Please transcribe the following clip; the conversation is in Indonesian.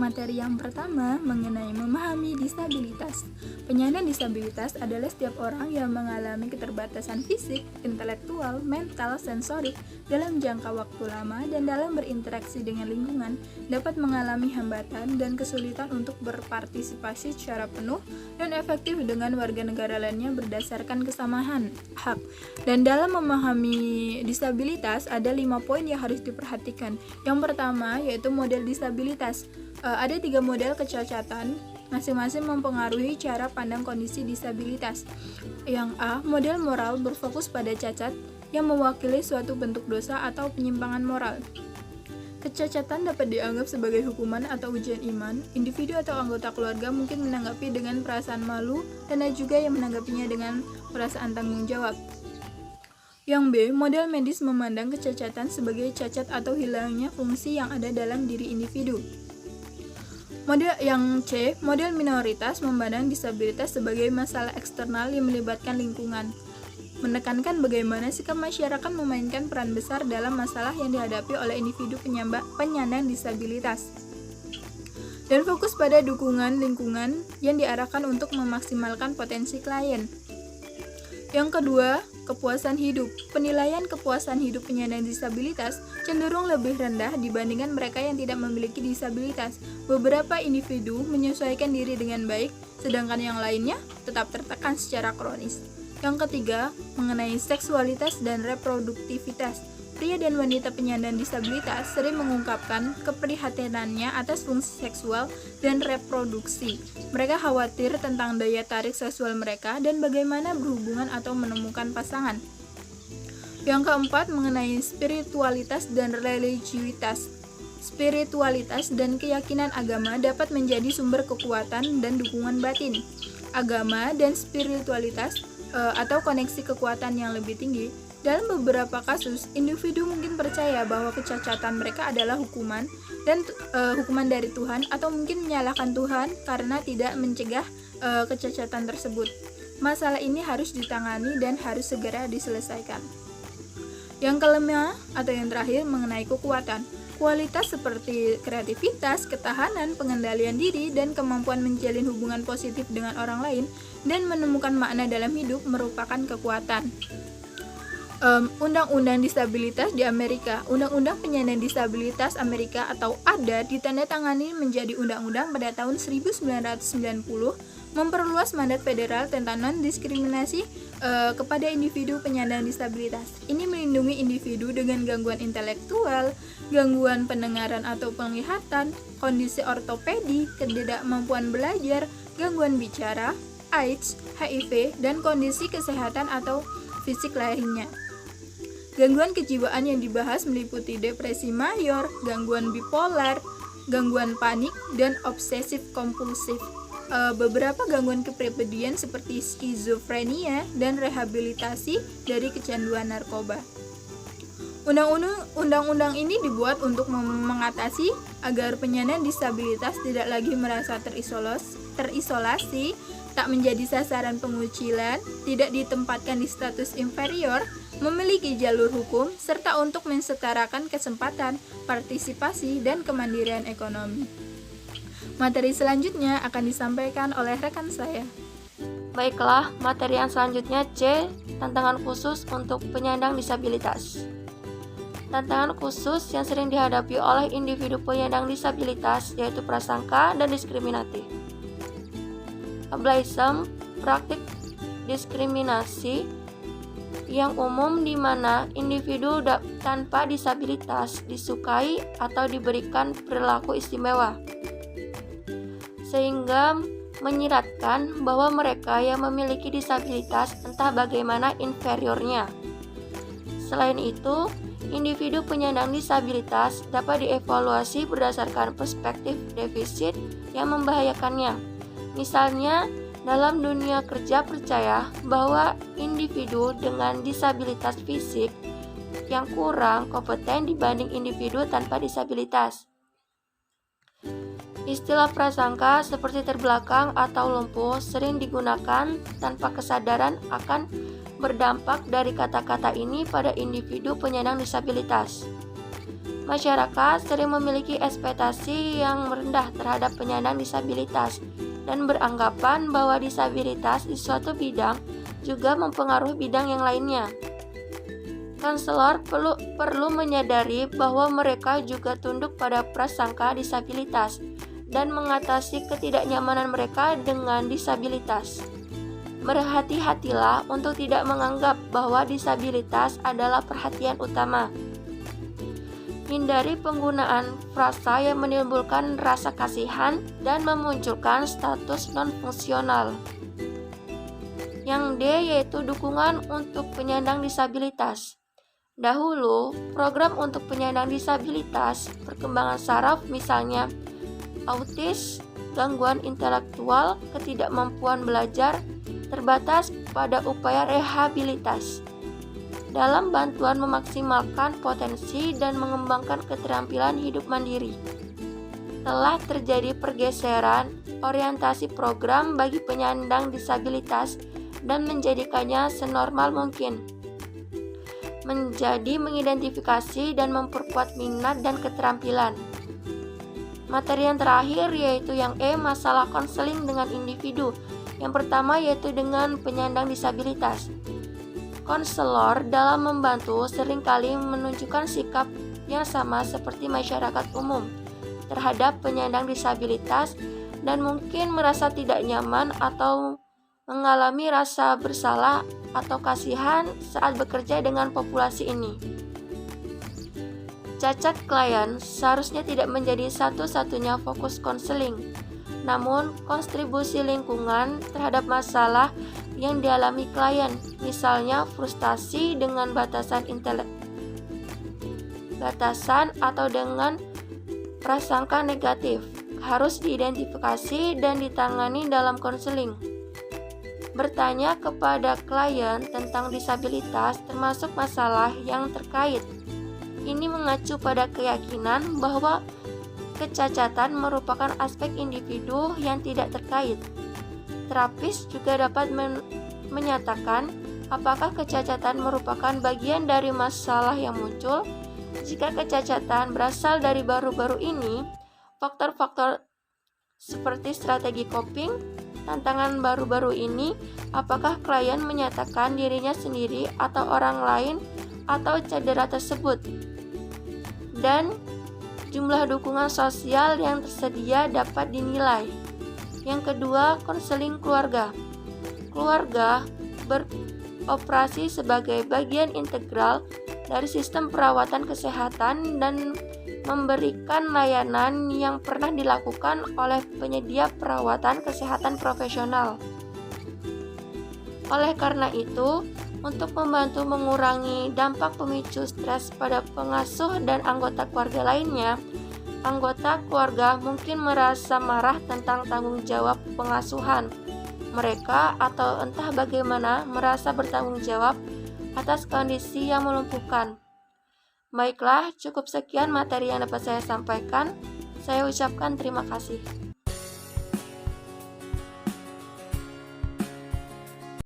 Materi yang pertama mengenai memahami disabilitas. Penyandang disabilitas adalah setiap orang yang mengalami keterbatasan fisik, intelektual, mental, sensorik dalam jangka waktu lama dan dalam berinteraksi dengan lingkungan dapat mengalami hambatan dan kesulitan untuk berpartisipasi secara penuh dan efektif dengan warga negara lainnya berdasarkan kesamaan hak. Dan dalam memahami disabilitas ada 5 poin yang harus diperhatikan. Yang pertama yaitu model disabilitas. Ada 3 model kecacatan, masing-masing mempengaruhi cara pandang kondisi disabilitas. Yang A, model moral berfokus pada cacat yang mewakili suatu bentuk dosa atau penyimpangan moral. Kecacatan dapat dianggap sebagai hukuman atau ujian iman. Individu atau anggota keluarga mungkin menanggapi dengan perasaan malu dan ada juga yang menanggapinya dengan perasaan tanggung jawab. Yang B, model medis memandang kecacatan sebagai cacat atau hilangnya fungsi yang ada dalam diri individu. Model yang C, model minoritas memandang disabilitas sebagai masalah eksternal yang melibatkan lingkungan, menekankan bagaimana sikap masyarakat memainkan peran besar dalam masalah yang dihadapi oleh individu penyandang disabilitas. Dan fokus pada dukungan lingkungan yang diarahkan untuk memaksimalkan potensi klien. Yang kedua, kepuasan hidup. Penilaian kepuasan hidup penyandang disabilitas cenderung lebih rendah dibandingkan mereka yang tidak memiliki disabilitas. Beberapa individu menyesuaikan diri dengan baik, sedangkan yang lainnya tetap tertekan secara kronis. Yang ketiga, mengenai seksualitas dan reproduktivitas. Pria dan wanita penyandang disabilitas sering mengungkapkan keprihatinannya atas fungsi seksual dan reproduksi. Mereka khawatir tentang daya tarik seksual mereka dan bagaimana berhubungan atau menemukan pasangan. Yang keempat, mengenai spiritualitas dan religiusitas. Spiritualitas dan keyakinan agama dapat menjadi sumber kekuatan dan dukungan batin. Agama dan spiritualitas atau koneksi kekuatan yang lebih tinggi. Dalam beberapa kasus, individu mungkin percaya bahwa kecacatan mereka adalah hukuman dan hukuman dari Tuhan atau mungkin menyalahkan Tuhan karena tidak mencegah kecacatan tersebut. Masalah ini harus ditangani dan harus segera diselesaikan. Yang kelima atau yang terakhir mengenai kekuatan. Kualitas seperti kreativitas, ketahanan, pengendalian diri, dan kemampuan menjalin hubungan positif dengan orang lain dan menemukan makna dalam hidup merupakan kekuatan. Undang-Undang Disabilitas di Amerika. Undang-Undang Penyandang Disabilitas Amerika atau ADA ditandatangani menjadi undang-undang pada tahun 1990, memperluas mandat federal tentang non-diskriminasi kepada individu penyandang disabilitas. Ini melindungi individu dengan gangguan intelektual, gangguan pendengaran atau penglihatan, kondisi ortopedi, ketidakmampuan belajar, gangguan bicara, AIDS, HIV, dan kondisi kesehatan atau fisik lainnya. Gangguan kejiwaan yang dibahas meliputi depresi mayor, gangguan bipolar, gangguan panik, dan obsesif kompulsif. Beberapa gangguan kepribadian seperti skizofrenia dan rehabilitasi dari kecanduan narkoba. Undang-undang ini dibuat untuk mengatasi agar penyandang disabilitas tidak lagi merasa terisolasi, tak menjadi sasaran pengucilan, tidak ditempatkan di status inferior, memiliki jalur hukum, serta untuk mensetarakan kesempatan, partisipasi, dan kemandirian ekonomi. Materi selanjutnya akan disampaikan oleh rekan saya. Baiklah, materi yang selanjutnya C, tantangan khusus untuk penyandang disabilitas. Tantangan khusus yang sering dihadapi oleh individu penyandang disabilitas yaitu prasangka dan diskriminatif. Ableism, praktik diskriminasi yang umum di mana individu tanpa disabilitas disukai atau diberikan perilaku istimewa, sehingga menyiratkan bahwa mereka yang memiliki disabilitas entah bagaimana inferiornya. Selain itu, individu penyandang disabilitas dapat dievaluasi berdasarkan perspektif defisit yang membahayakannya. Misalnya, dalam dunia kerja percaya bahwa individu dengan disabilitas fisik yang kurang kompeten dibanding individu tanpa disabilitas. Istilah prasangka seperti terbelakang atau lumpuh sering digunakan tanpa kesadaran akan berdampak dari kata-kata ini pada individu penyandang disabilitas. Masyarakat sering memiliki ekspektasi yang rendah terhadap penyandang disabilitas dan beranggapan bahwa disabilitas di suatu bidang juga mempengaruhi bidang yang lainnya. Konselor perlu menyadari bahwa mereka juga tunduk pada prasangka disabilitas dan mengatasi ketidaknyamanan mereka dengan disabilitas. Berhati-hatilah untuk tidak menganggap bahwa disabilitas adalah perhatian utama. Hindari penggunaan frasa yang menimbulkan rasa kasihan dan memunculkan status non-fungsional. Yang D yaitu dukungan untuk penyandang disabilitas. Dahulu, program untuk penyandang disabilitas, perkembangan saraf misalnya autis, gangguan intelektual, ketidakmampuan belajar, terbatas pada upaya rehabilitas. Dalam bantuan memaksimalkan potensi dan mengembangkan keterampilan hidup mandiri. Telah terjadi pergeseran orientasi program bagi penyandang disabilitas dan menjadikannya senormal mungkin. Menjadi mengidentifikasi dan memperkuat minat dan keterampilan. Materi yang terakhir yaitu yang E, masalah konseling dengan individu. Yang pertama yaitu dengan penyandang disabilitas. Konselor dalam membantu seringkali menunjukkan sikap yang sama seperti masyarakat umum terhadap penyandang disabilitas dan mungkin merasa tidak nyaman atau mengalami rasa bersalah atau kasihan saat bekerja dengan populasi ini. Cacat klien seharusnya tidak menjadi satu-satunya fokus konseling, namun kontribusi lingkungan terhadap masalah yang dialami klien, misalnya frustasi dengan batasan atau dengan prasangka negatif, harus diidentifikasi dan ditangani dalam konseling. Bertanya kepada klien tentang disabilitas termasuk masalah yang terkait. Ini mengacu pada keyakinan bahwa kecacatan merupakan aspek individu yang tidak terkait. Terapis juga dapat menyatakan apakah kecacatan merupakan bagian dari masalah yang muncul. Jika kecacatan berasal dari baru-baru ini, faktor-faktor seperti strategi coping, tantangan baru-baru ini, apakah klien menyatakan dirinya sendiri atau orang lain atau cedera tersebut, dan jumlah dukungan sosial yang tersedia dapat dinilai. Yang kedua, konseling keluarga. Keluarga beroperasi sebagai bagian integral dari sistem perawatan kesehatan dan memberikan layanan yang pernah dilakukan oleh penyedia perawatan kesehatan profesional. Oleh karena itu, untuk membantu mengurangi dampak pemicu stres pada pengasuh dan anggota keluarga lainnya, anggota keluarga mungkin merasa marah tentang tanggung jawab pengasuhan mereka atau entah bagaimana merasa bertanggung jawab atas kondisi yang melumpuhkan. Baiklah, cukup sekian materi yang dapat saya sampaikan. Saya ucapkan terima kasih.